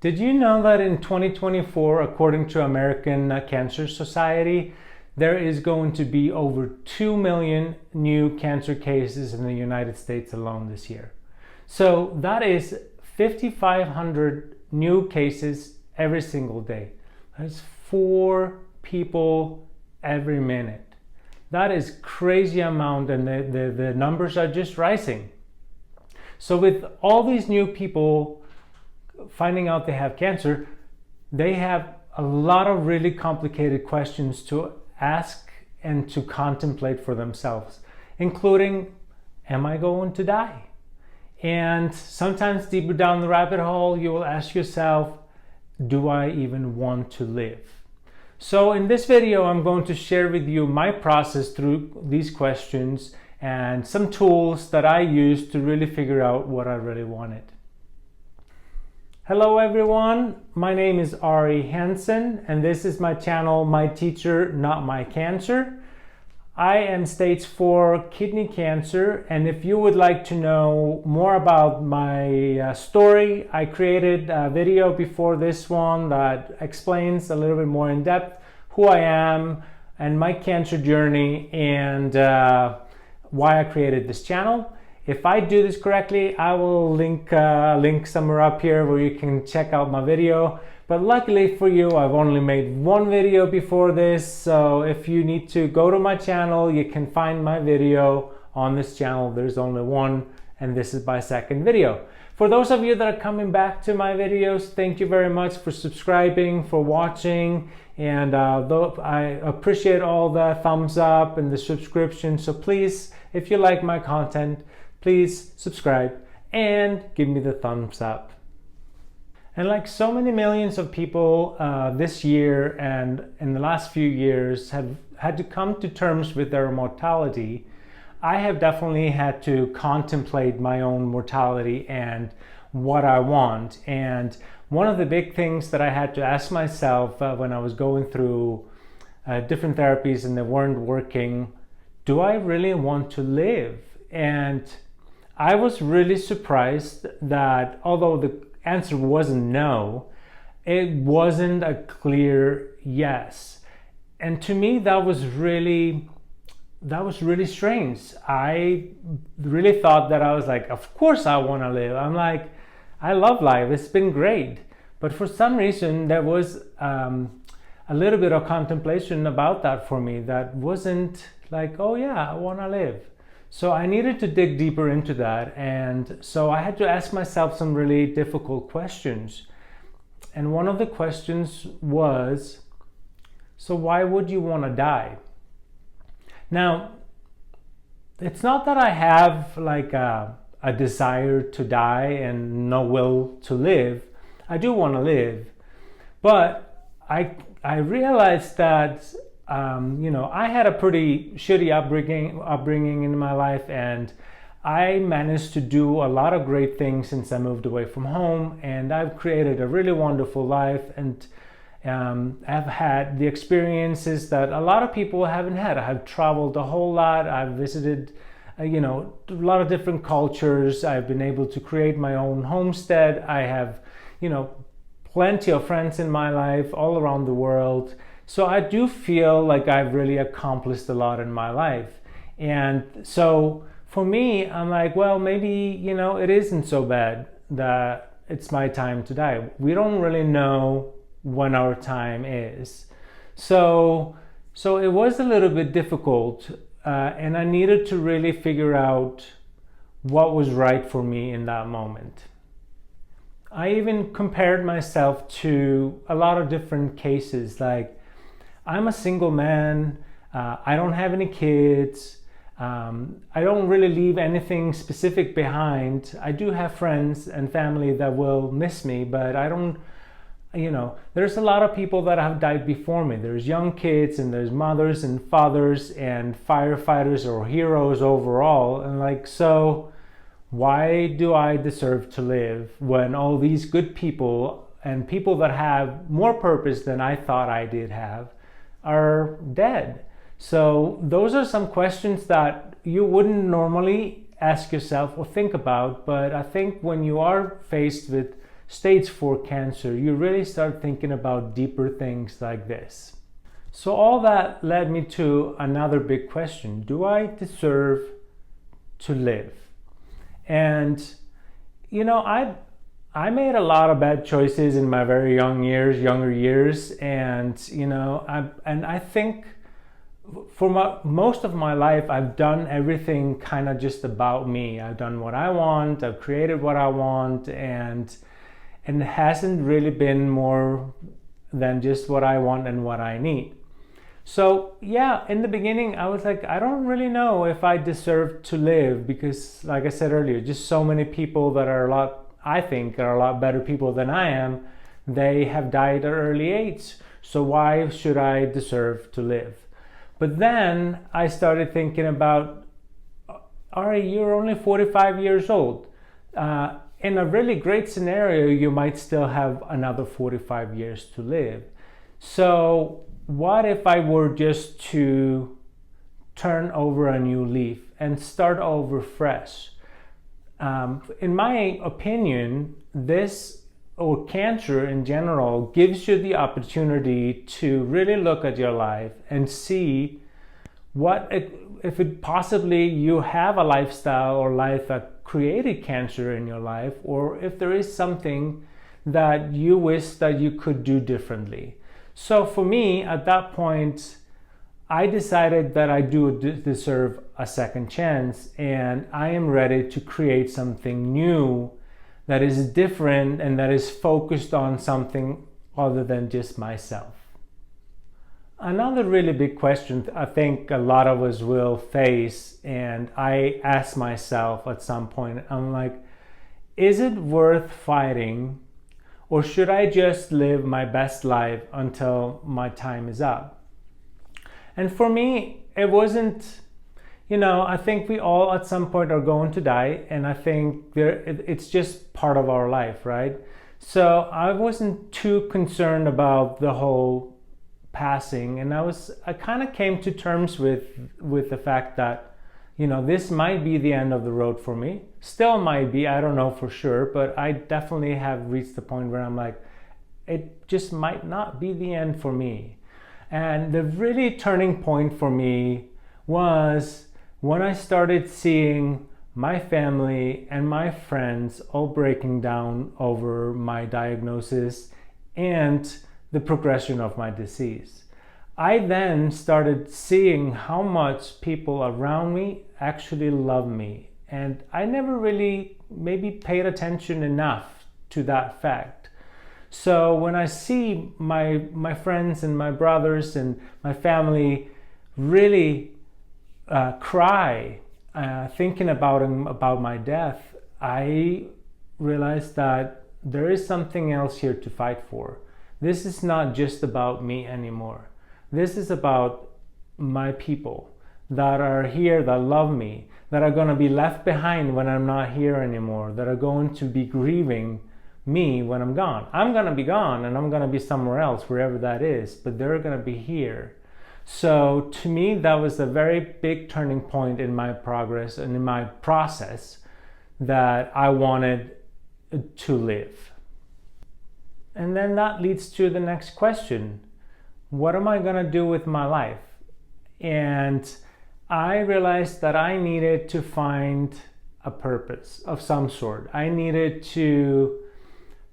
Did you know that in 2024, according to American Cancer Society, there is going to be over 2 million new cancer cases in the United States alone this year? So that is 5,500 new cases every single day. That's 4 people every minute. That is crazy amount, and the numbers are just rising. So with all these new people finding out they have cancer, they have a lot of really complicated questions to ask and to contemplate for themselves, including, am I going to die? And sometimes deeper down the rabbit hole, you will ask yourself, do I even want to live? So in this video, I'm going to share with you my process through these questions and some tools that I use to really figure out what I really wanted. Hello everyone, my name is Ari Hansen and this is my channel, My Teacher, Not My Cancer. I am stage 4 kidney cancer, and if you would like to know more about my story, I created a video before this one that explains a little bit more in depth who I am and my cancer journey and why I created this channel. If I do this correctly, I will link somewhere up here where you can check out my video. But luckily for you, I've only made one video before this. So if you need to go to my channel, you can find my video on this channel. There's only one, and this is my second video. For those of you that are coming back to my videos, thank you very much for subscribing, for watching. And I appreciate all the thumbs up and the subscription. So please, if you like my content, please subscribe and give me the thumbs up. And like so many millions of people this year and in the last few years have had to come to terms with their mortality, I have definitely had to contemplate my own mortality and what I want. And one of the big things that I had to ask myself when I was going through different therapies and they weren't working, do I really want to live? And I was really surprised that although the answer wasn't no, it wasn't a clear yes. And to me, that was really strange. I really thought that I was like, of course I want to live. I'm like, I love life. It's been great. But for some reason, there was a little bit of contemplation about that for me that wasn't like, oh yeah, I want to live. So I needed to dig deeper into that, and so I had to ask myself some really difficult questions. And one of the questions was, so why would you want to die? Now, it's not that I have like a desire to die and no will to live. I do want to live, but I realized that I had a pretty shitty upbringing in my life, and I managed to do a lot of great things since I moved away from home, and I've created a really wonderful life, and I've had the experiences that a lot of people haven't had. I've traveled a whole lot. I've visited a lot of different cultures. I've been able to create my own homestead. I have plenty of friends in my life all around the world. So I do feel like I've really accomplished a lot in my life. And so for me, I'm like, well, maybe, it isn't so bad that it's my time to die. We don't really know when our time is. So it was a little bit difficult, and I needed to really figure out what was right for me in that moment. I even compared myself to a lot of different cases, like, I'm a single man, I don't have any kids, I don't really leave anything specific behind. I do have friends and family that will miss me, but I don't, there's a lot of people that have died before me. There's young kids and there's mothers and fathers and firefighters or heroes overall. And so why do I deserve to live when all these good people and people that have more purpose than I thought I did have are dead? So those are some questions that you wouldn't normally ask yourself or think about, but I think when you are faced with stage 4 cancer, you really start thinking about deeper things like this. So all that led me to another big question. Do I deserve to live? And I made a lot of bad choices in my very younger years, and I think for most of my life I've done everything kind of just about me. I've done what I want, I've created what I want, and it hasn't really been more than just what I want and what I need. So yeah, in the beginning I was like, I don't really know if I deserve to live, because like I said earlier, just so many people that are I think are a lot better people than I am, they have died at early age. So why should I deserve to live? But then I started thinking about, Ari, you're only 45 years old. In a really great scenario, you might still have another 45 years to live. So what if I were just to turn over a new leaf and start over fresh? In my opinion, cancer in general gives you the opportunity to really look at your life and see if it possibly you have a lifestyle or life that created cancer in your life, or if there is something that you wish that you could do differently. So for me, at that point, I decided that I do deserve a second chance, and I am ready to create something new that is different and that is focused on something other than just myself. Another really big question I think a lot of us will face, and I ask myself at some point, I'm like, is it worth fighting, or should I just live my best life until my time is up? And for me, it wasn't, I think we all at some point are going to die, and I think it's just part of our life, right? So I wasn't too concerned about the whole passing, and I kind of came to terms with the fact that, this might be the end of the road for me. Still might be, I don't know for sure, but I definitely have reached the point where I'm like, it just might not be the end for me. And the really turning point for me was when I started seeing my family and my friends all breaking down over my diagnosis and the progression of my disease. I then started seeing how much people around me actually love me, and I never really maybe paid attention enough to that fact. So when I see my friends and my brothers and my family really cry thinking about my death, I realized that there is something else here to fight for. This is not just about me anymore. This is about my people that are here, that love me, that are going to be left behind when I'm not here anymore, that are going to be grieving me when I'm gone. I'm going to be gone, and I'm going to be somewhere else, wherever that is, but they're going to be here. So to me, that was a very big turning point in my progress and in my process, that I wanted to live. And then that leads to the next question. What am I going to do with my life? And I realized that I needed to find a purpose of some sort. I needed to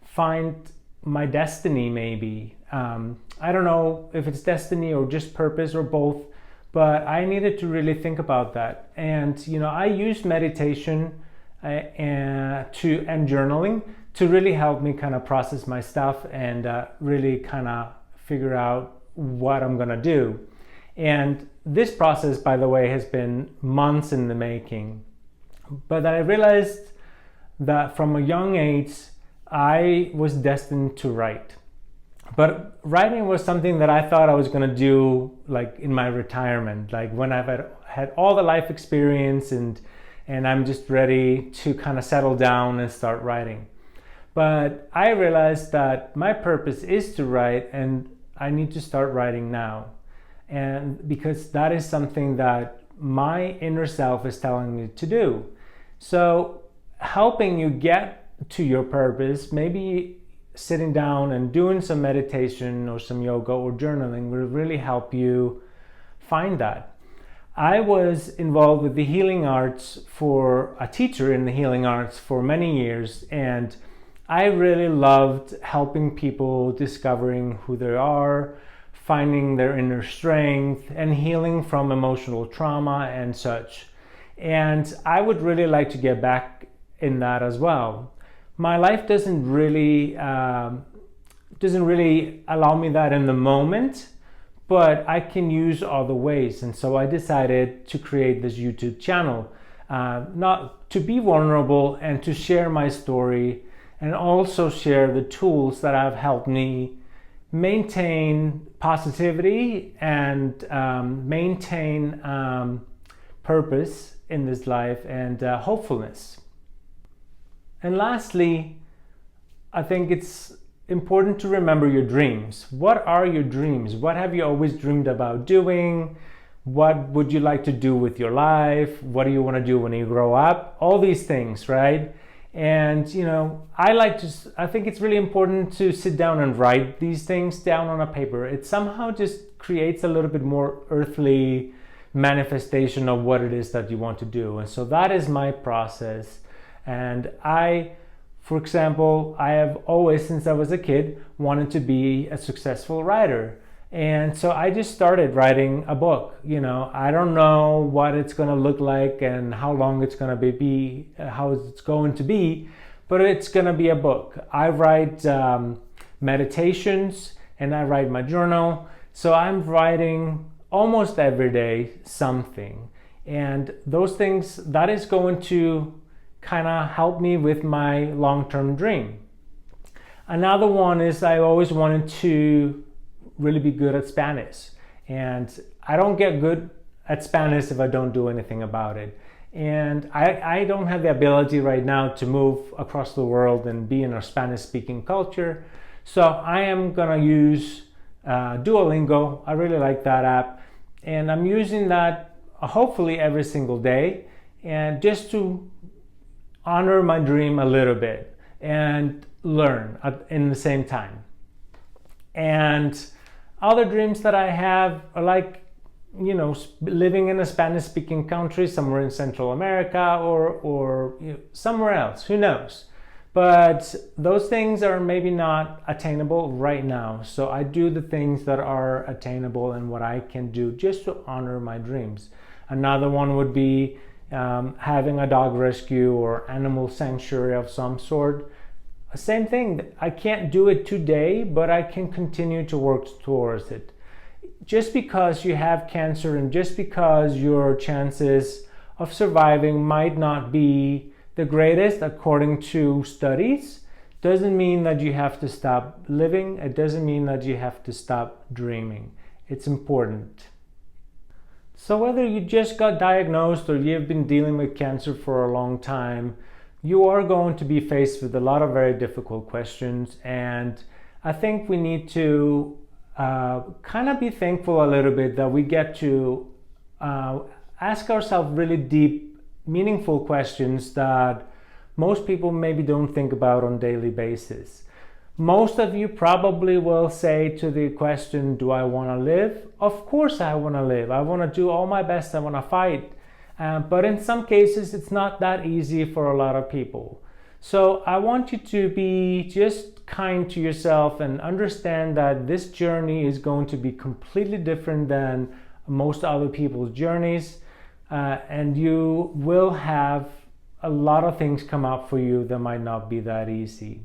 find my destiny, maybe. I don't know if it's destiny or just purpose or both, but I needed to really think about that. And I used meditation and journaling to really help me kind of process my stuff and really kind of figure out what I'm gonna do. And this process, by the way, has been months in the making. But I realized that from a young age, I was destined to write. But writing was something that I thought I was going to do like in my retirement, like when I've had all the life experience and I'm just ready to kind of settle down and start writing. But I realized that my purpose is to write, and I need to start writing now. And because that is something that my inner self is telling me to do. So helping you get to your purpose, maybe sitting down and doing some meditation or some yoga or journaling will really help you find that. I was involved with the healing arts, for a teacher in the healing arts for many years, and I really loved helping people discovering who they are, finding their inner strength, and healing from emotional trauma and such. And I would really like to get back in that as well. My life doesn't really allow me that in the moment, but I can use other ways. And so I decided to create this YouTube channel, not to be vulnerable and to share my story, and also share the tools that have helped me maintain positivity and maintain purpose in this life and hopefulness. And lastly, I think it's important to remember your dreams. What are your dreams? What have you always dreamed about doing? What would you like to do with your life? What do you want to do when you grow up? All these things, right? And I think it's really important to sit down and write these things down on a paper. It somehow just creates a little bit more earthly manifestation of what it is that you want to do. And so that is my process. And for example, I have always, since I was a kid, wanted to be a successful writer. And so I just started writing a book. I don't know what it's going to look like and how long it's going to be, but it's going to be a book. I write meditations and I write my journal. So I'm writing almost every day something. And those things, that is going to kind of help me with my long-term dream. Another one is I always wanted to really be good at Spanish, and I don't get good at Spanish if I don't do anything about it. And I don't have the ability right now to move across the world and be in a Spanish-speaking culture, so I am gonna use Duolingo. I really like that app, and I'm using that hopefully every single day, and just to honor my dream a little bit and learn in the same time. And other dreams that I have are like, living in a Spanish-speaking country somewhere in Central America or somewhere else, who knows? But those things are maybe not attainable right now. So I do the things that are attainable and what I can do just to honor my dreams. Another one would be having a dog rescue or animal sanctuary of some sort. Same thing, I can't do it today, but I can continue to work towards it. Just because you have cancer and just because your chances of surviving might not be the greatest according to studies, doesn't mean that you have to stop living. It doesn't mean that you have to stop dreaming. It's important. So whether you just got diagnosed or you've been dealing with cancer for a long time, you are going to be faced with a lot of very difficult questions. And I think we need to kind of be thankful a little bit that we get to ask ourselves really deep, meaningful questions that most people maybe don't think about on a daily basis. Most of you probably will say to the question, do I want to live? Of course I want to live. I want to do all my best. I want to fight. But in some cases, it's not that easy for a lot of people. So I want you to be just kind to yourself and understand that this journey is going to be completely different than most other people's journeys. And you will have a lot of things come up for you that might not be that easy.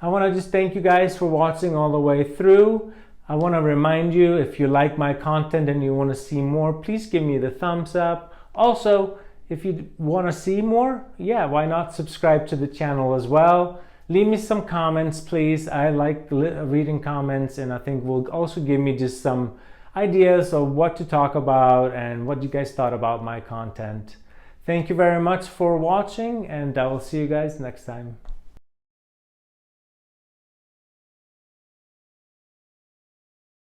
I want to just thank you guys for watching all the way through. I want to remind you, if you like my content and you want to see more, please give me the thumbs up. Also, if you want to see more, why not subscribe to the channel as well? Leave me some comments, please. I like reading comments, and I think will also give me just some ideas of what to talk about and what you guys thought about my content. Thank you very much for watching, and I will see you guys next time.